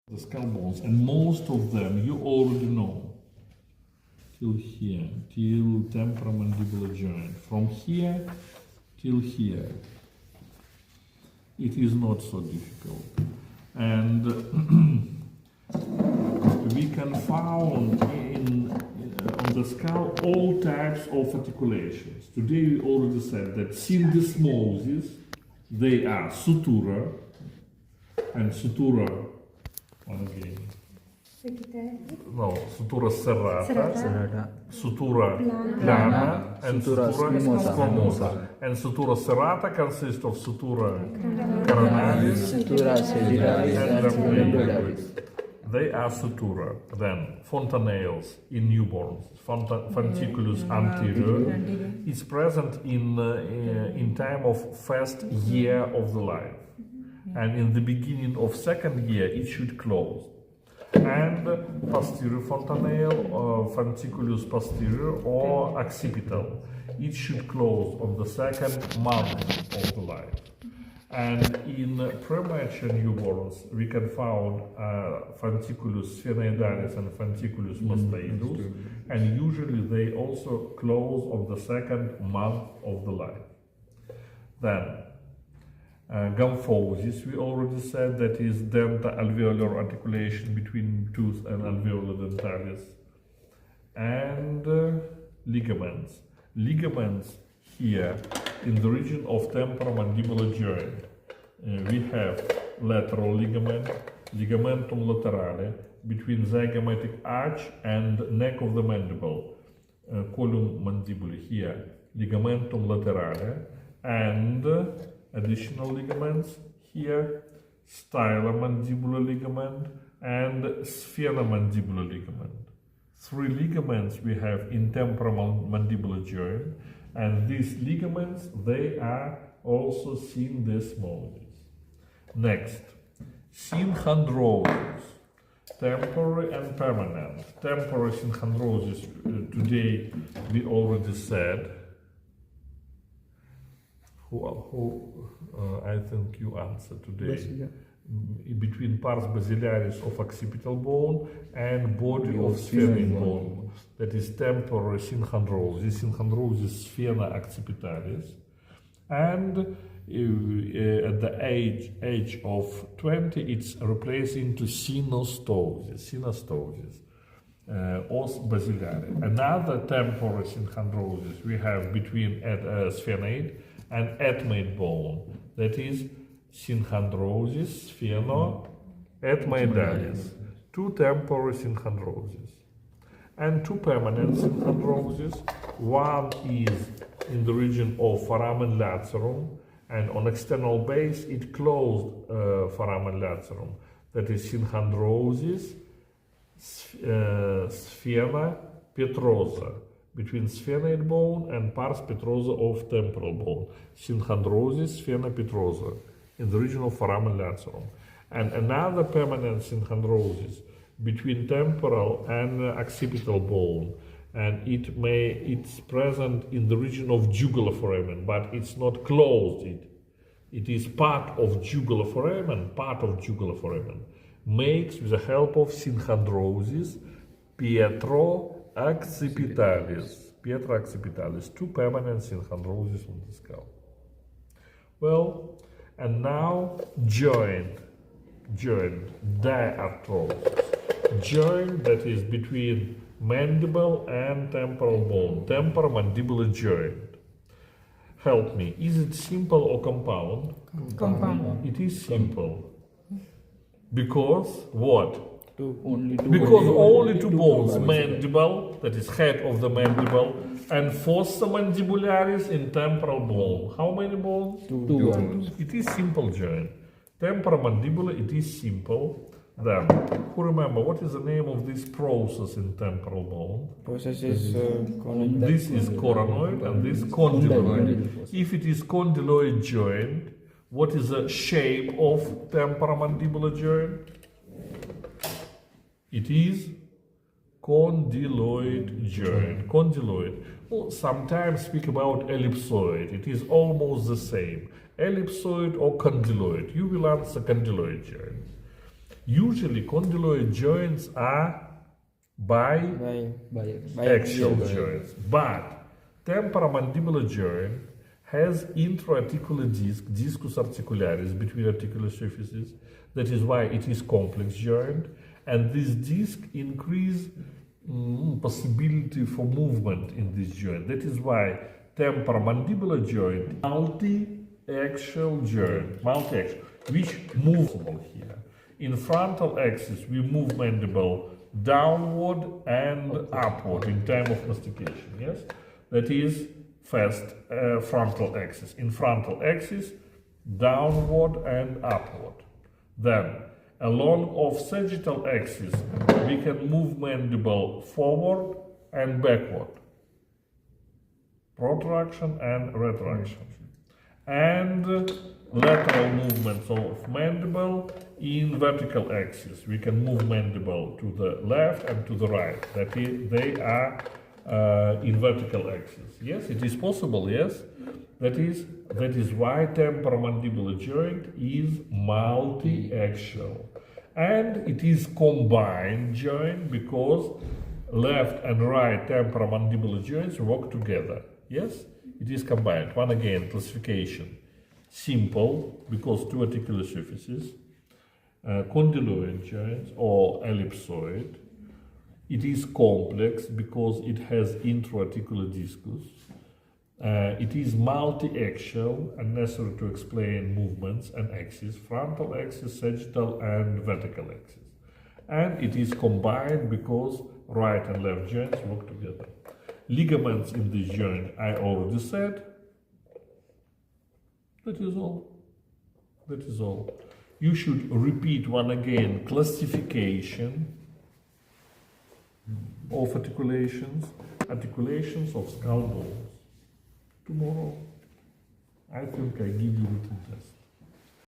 the skull bones, and most of them you already know. Till here, till temporomandibular joint. From here till here. It is not so difficult. And we can find on the skull all types of articulations. Today we already said that syndesmosis, they are sutura, and sutura, one again. No, sutura serrata, sutura plana, and sutura squamosa. And sutura serrata consists of sutura coronalis, sutura cerebralis, and lambellaris. They are sutura. Then fontanelles in newborns, fronticulus anterior is present in time of first year of the life, and in the beginning of second year it should close. And posterior fontanelle, fronticulus posterior or occipital, it should close on the second month of the life. And in premature newborns, we can find fronticulus sphenoidalis and fronticulus mastoidus, and usually they also close on the second month of the life. Then, gymphosis, we already said, that is dento-alveolar articulation between tooth and alveolar dentalis. And ligaments. Ligaments here in the region of temporomandibular joint. We have lateral ligament, ligamentum laterale, between zygomatic arch and neck of the mandible, column mandibuli here, ligamentum laterale, and additional ligaments here, stylomandibular ligament and sphenomandibular ligament. Three ligaments we have in temporomandibular joint, and these ligaments, they are also syndesmosis. Next, synchondrosis, temporary and permanent. Temporary synchondrosis, today we already said. I think you answered today. Between pars basilaris of occipital bone and body of sphenoid bone. That is temporary synchondrosis, synchondrosis sphena occipitalis. And at the age of 20, it's replaced into synostosis, os basilaris. Another temporary synchondrosis we have between sphenoid and ethmoid bone, that is synchondrosis spheno-ethmoidalis, two temporary synchondroses. And two permanent synchondroses. One is in the region of foramen lacerum, and on external base it closed foramen lacerum, that is synchondrosis sphena petrosa, between sphenoid bone and pars petrosa of temporal bone, synchondrosis sphena petrosa, in the region of foramen lacerum. And another permanent synchondrosis between temporal and occipital bone, and it's present in the region of jugular foramen, but it's not closed. It is part of jugular foramen, makes with the help of synchondrosis Pietroaccipitalis, two permanent synchondroses on the skull. Well, and now joint diarthrosis, joint that is between mandible and temporal bone, temporomandibular joint. Help me, is it simple or compound? Compound. It is simple. Because what? Only two bones, mandible, that is head of the mandible, and fossa mandibularis in temporal bone. How many bones? Two bones. It is simple joint. Temporomandibular, it is simple. Then, who remember, what is the name of this process in temporal bone? Process is This is coronoid and this condyloid. If it is condyloid joint, what is the shape of temporomandibular joint? It is condyloid joint. Condyloid. Well, sometimes speak about ellipsoid. It is almost the same. Ellipsoid or condyloid. You will answer condyloid joint. Usually condyloid joints are axial joints, but temporomandibular joint has intra-articular disc, discus articularis, between articular surfaces. That is why it is complex joint, and this disc increase possibility for movement in this joint. That is why temporomandibular joint, multi-axial joint, which moves here. In frontal axis, we move mandible downward and upward in time of mastication. Yes, that is first frontal axis. In frontal axis, downward and upward. Then, along of sagittal axis, we can move mandible forward and backward. Protraction and retraction. And lateral movements of mandible in vertical axis. We can move mandible to the left and to the right. That is, they are in vertical axis. Yes, it is possible, yes. That is why temporomandibular joint is multi-axial. And it is combined joint because left and right temporomandibular joints work together. Yes, it is combined. One again, classification. Simple, because two articular surfaces. Condyloid joints or ellipsoid. It is complex because it has intra-articular discus. It is multi-axial and necessary to explain movements and axes, frontal axis, sagittal and vertical axis. And it is combined because right and left joints work together. Ligaments in this joint, I already said. That is all. That is all. You should repeat one again classification of articulations of skull bones. Tomorrow, I think I give you written test.